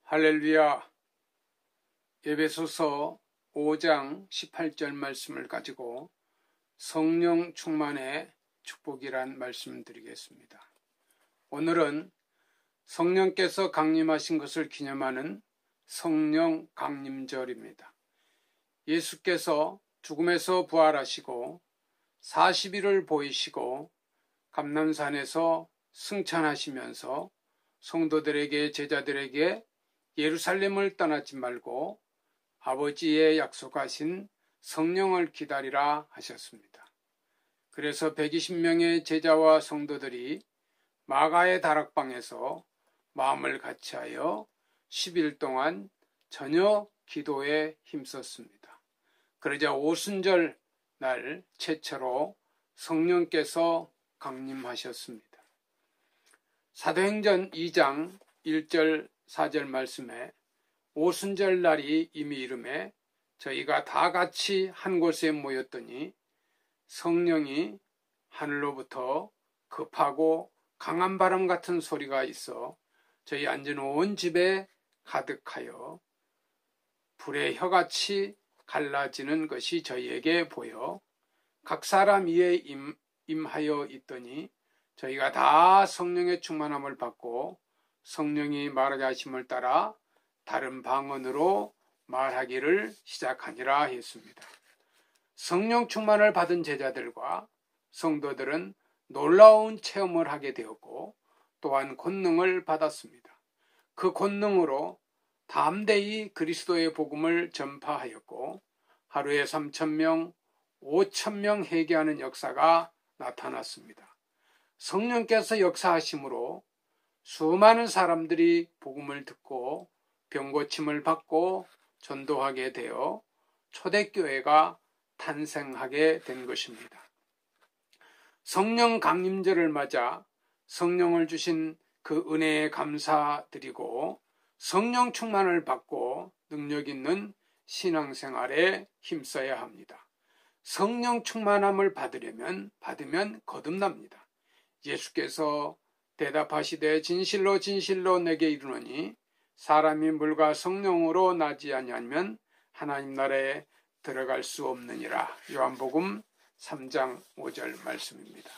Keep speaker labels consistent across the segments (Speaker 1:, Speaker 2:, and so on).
Speaker 1: 할렐루야. 에베소서 5장 18절 말씀을 가지고 성령 충만의 축복이란 말씀 드리겠습니다. 오늘은 성령께서 강림하신 것을 기념하는 성령 강림절입니다. 예수께서 죽음에서 부활하시고 40일을 보이시고 감람산에서 승천하시면서 성도들에게, 제자들에게 예루살렘을 떠나지 말고 아버지의 약속하신 성령을 기다리라 하셨습니다. 그래서 120명의 제자와 성도들이 마가의 다락방에서 마음을 같이하여 10일 동안 저녁 기도에 힘썼습니다. 그러자 오순절 날 최초로 성령께서 강림하셨습니다. 사도행전 2장 1절 4절 말씀에 오순절 날이 이미 이름에 저희가 다 같이 한 곳에 모였더니 성령이 하늘로부터 급하고 강한 바람 같은 소리가 있어 저희 앉은 온 집에 가득하여 불의 혀같이 갈라지는 것이 저희에게 보여 각 사람 위에 임하여 있더니 저희가 다 성령의 충만함을 받고 성령이 말하게 하심을 따라 다른 방언으로 말하기를 시작하니라 했습니다. 성령 충만을 받은 제자들과 성도들은 놀라운 체험을 하게 되었고 또한 권능을 받았습니다. 그 권능으로 담대히 그리스도의 복음을 전파하였고 하루에 3,000명, 5,000명 회개하는 역사가 나타났습니다. 성령께서 역사하심으로 수많은 사람들이 복음을 듣고 병고침을 받고 전도하게 되어 초대교회가 탄생하게 된 것입니다. 성령 강림절을 맞아 성령을 주신 그 은혜에 감사드리고 성령 충만을 받고 능력 있는 신앙생활에 힘써야 합니다. 성령 충만함을 받으면 거듭납니다. 예수께서 대답하시되 진실로 진실로 내게 이르노니 사람이 물과 성령으로 나지 아니하면 하나님 나라에 들어갈 수 없느니라. 요한복음 3장 5절 말씀입니다.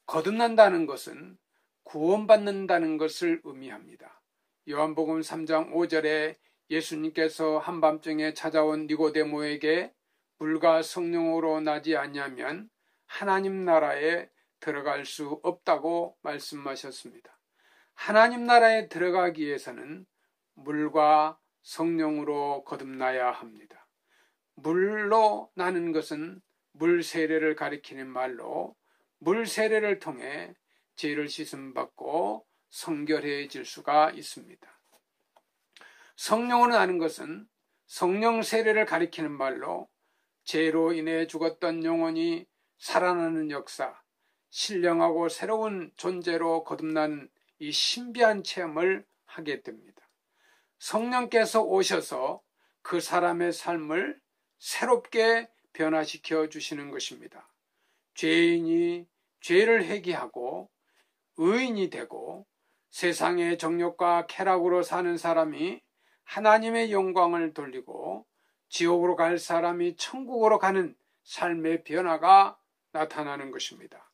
Speaker 1: 거듭난다는 것은 구원받는다는 것을 의미합니다. 요한복음 3장 5절에 예수님께서 한밤중에 찾아온 니고데모에게 물과 성령으로 나지 아니하면 하나님 나라에 들어갈 수 없다고 말씀하셨습니다. 하나님 나라에 들어가기 위해서는 물과 성령으로 거듭나야 합니다. 물로 나는 것은 물 세례를 가리키는 말로 물 세례를 통해 죄를 씻음 받고 성결해질 수가 있습니다. 성령으로 나는 것은 성령 세례를 가리키는 말로 죄로 인해 죽었던 영혼이 살아나는 역사, 신령하고 새로운 존재로 거듭난 이 신비한 체험을 하게 됩니다. 성령께서 오셔서 그 사람의 삶을 새롭게 변화시켜 주시는 것입니다. 죄인이 죄를 회개하고 의인이 되고 세상의 정욕과 쾌락으로 사는 사람이 하나님의 영광을 돌리고 지옥으로 갈 사람이 천국으로 가는 삶의 변화가 나타나는 것입니다.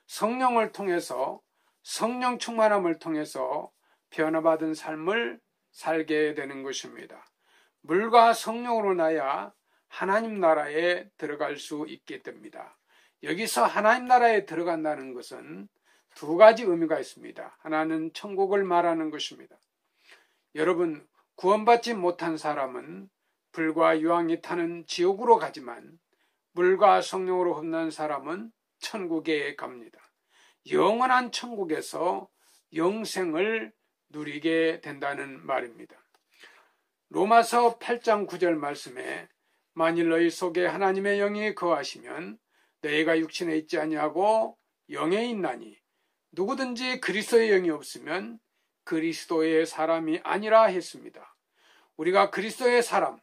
Speaker 1: 성령을 통해서 성령 충만함을 통해서 변화받은 삶을 살게 되는 것입니다. 물과 성령으로 나야 하나님 나라에 들어갈 수 있게 됩니다. 여기서 하나님 나라에 들어간다는 것은 두 가지 의미가 있습니다. 하나는 천국을 말하는 것입니다. 여러분, 구원받지 못한 사람은 불과 유황이 타는 지옥으로 가지만 물과 성령으로 흡는 사람은 천국에 갑니다. 영원한 천국에서 영생을 누리게 된다는 말입니다. 로마서 8장 9절 말씀에 만일 너희 속에 하나님의 영이 거하시면 너희가 육신에 있지 아니하고 영에 있나니 누구든지 그리스도의 영이 없으면 그리스도의 사람이 아니라 했습니다. 우리가 그리스도의 사람,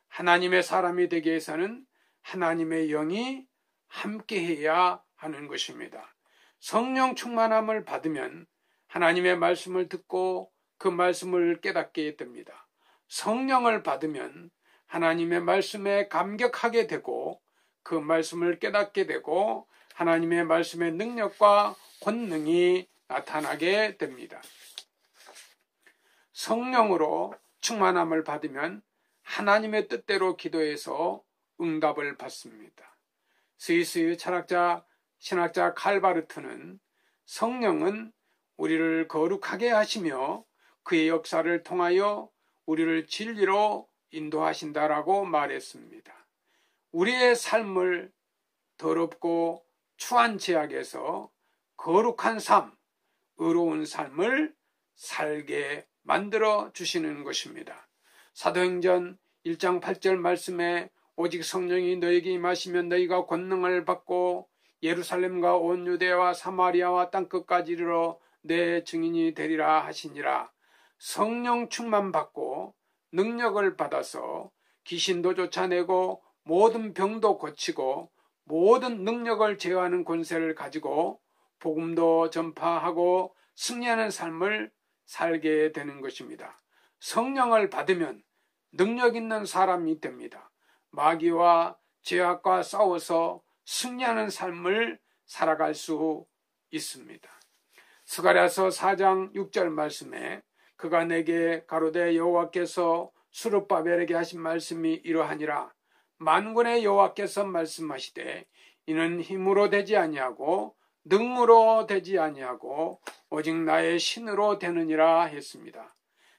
Speaker 1: 하나님의 사람이 되기 위해서는 하나님의 영이 함께해야 하는 것입니다. 성령 충만함을 받으면 하나님의 말씀을 듣고 그 말씀을 깨닫게 됩니다. 성령을 받으면 하나님의 말씀에 감격하게 되고 그 말씀을 깨닫게 되고 하나님의 말씀의 능력과 권능이 나타나게 됩니다. 성령으로 충만함을 받으면 하나님의 뜻대로 기도해서 응답을 받습니다. 스위스의 철학자, 신학자 칼바르트는 성령은 우리를 거룩하게 하시며 그의 역사를 통하여 우리를 진리로 인도하신다라고 말했습니다. 우리의 삶을 더럽고 추한 죄악에서 거룩한 삶, 의로운 삶을 살게 만들어 주시는 것입니다. 사도행전 1장 8절 말씀에 오직 성령이 너에게 임하시면 너희가 권능을 받고 예루살렘과 온 유대와 사마리아와 땅끝까지 이르러 내 증인이 되리라 하시니라. 성령 충만 받고 능력을 받아서 귀신도 쫓아내고 모든 병도 고치고 모든 능력을 제어하는 권세를 가지고 복음도 전파하고 승리하는 삶을 살게 되는 것입니다. 성령을 받으면 능력 있는 사람이 됩니다. 마귀와 죄악과 싸워서 승리하는 삶을 살아갈 수 있습니다. 스가랴서 4장 6절 말씀에 그가 내게 가로되 여호와께서 스룹바벨에게 하신 말씀이 이러하니라. 만군의 여호와께서 말씀하시되 이는 힘으로 되지 아니하고 능으로 되지 아니하고 오직 나의 신으로 되느니라 했습니다.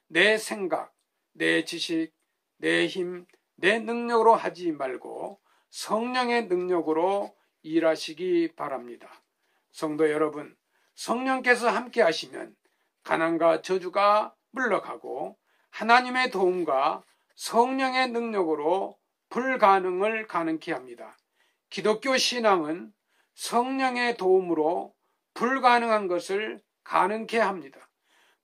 Speaker 1: 내 생각, 내 지식, 내 힘, 내 능력으로 하지 말고 성령의 능력으로 일하시기 바랍니다. 성도 여러분, 성령께서 함께 하시면 가난과 저주가 물러가고 하나님의 도움과 성령의 능력으로 불가능을 가능케 합니다. 기독교 신앙은 성령의 도움으로 불가능한 것을 가능케 합니다.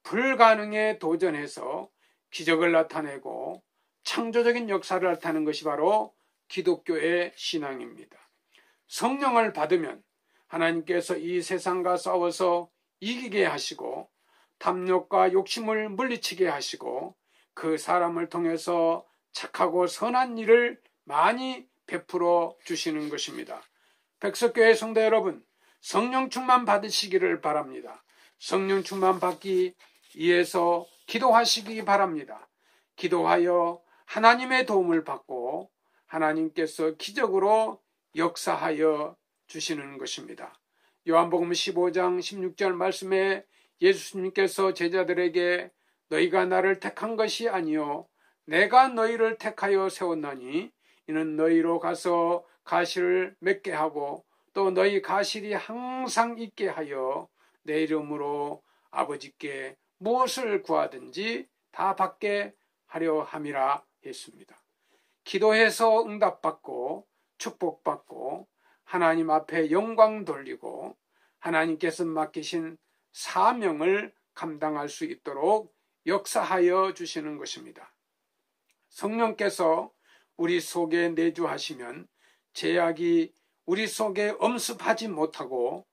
Speaker 1: 불가능에 도전해서 기적을 나타내고 창조적인 역사를 나타내는 것이 바로 기독교의 신앙입니다. 성령을 받으면 하나님께서 이 세상과 싸워서 이기게 하시고 탐욕과 욕심을 물리치게 하시고 그 사람을 통해서 착하고 선한 일을 많이 베풀어 주시는 것입니다. 백석교회 성도 여러분, 성령 충만 받으시기를 바랍니다. 성령 충만 받기 위해서 기도하시기 바랍니다. 기도하여 하나님의 도움을 받고 하나님께서 기적으로 역사하여 주시는 것입니다. 요한복음 15장 16절 말씀에 예수님께서 제자들에게 너희가 나를 택한 것이 아니요 내가 너희를 택하여 세웠나니 이는 너희로 가서 가시를 맺게 하고 또 너희 가실이 항상 있게 하여 내 이름으로 아버지께 무엇을 구하든지 다 받게 하려 함이라 했습니다. 기도해서 응답받고 축복받고 하나님 앞에 영광 돌리고 하나님께서 맡기신 사명을 감당할 수 있도록 역사하여 주시는 것입니다. 성령께서 우리 속에 내주하시면 죄악이 우리 속에 엄습하지 못하고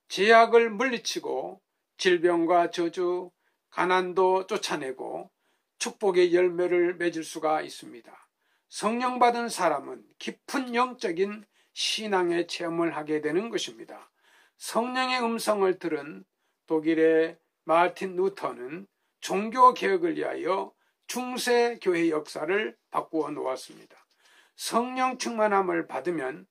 Speaker 1: 죄악을 물리치고 질병과 저주, 가난도 쫓아내고 축복의 열매를 맺을 수가 있습니다. 성령 받은 사람은 깊은 영적인 신앙의 체험을 하게 되는 것입니다. 성령의 음성을 들은 독일의 마르틴 루터는 종교개혁을 위하여 중세교회 역사를 바꾸어 놓았습니다. 성령 충만함을 받으면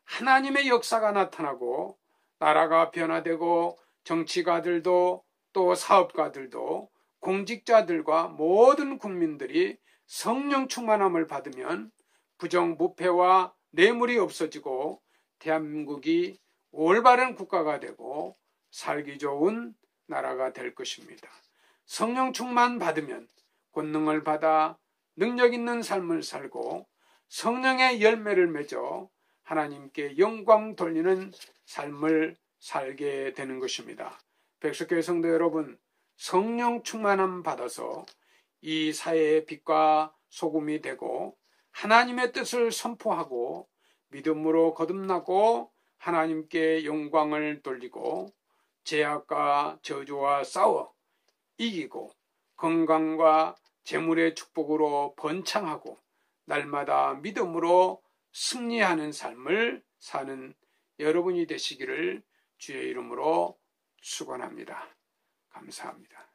Speaker 1: 하나님의 역사가 나타나고 나라가 변화되고 정치가들도 또 사업가들도 공직자들과 모든 국민들이 성령 충만함을 받으면 부정부패와 뇌물이 없어지고 대한민국이 올바른 국가가 되고 살기 좋은 나라가 될 것입니다. 성령 충만 받으면 권능을 받아 능력 있는 삶을 살고 성령의 열매를 맺어 하나님께 영광 돌리는 삶을 살게 되는 것입니다. 백석교회 성도 여러분, 성령 충만함 받아서 이 사회의 빛과 소금이 되고 하나님의 뜻을 선포하고 믿음으로 거듭나고 하나님께 영광을 돌리고 죄악과 저주와 싸워 이기고 건강과 재물의 축복으로 번창하고 날마다 믿음으로 승리하는 삶을 사는 여러분이 되시기를 주의 이름으로 축원합니다. 감사합니다.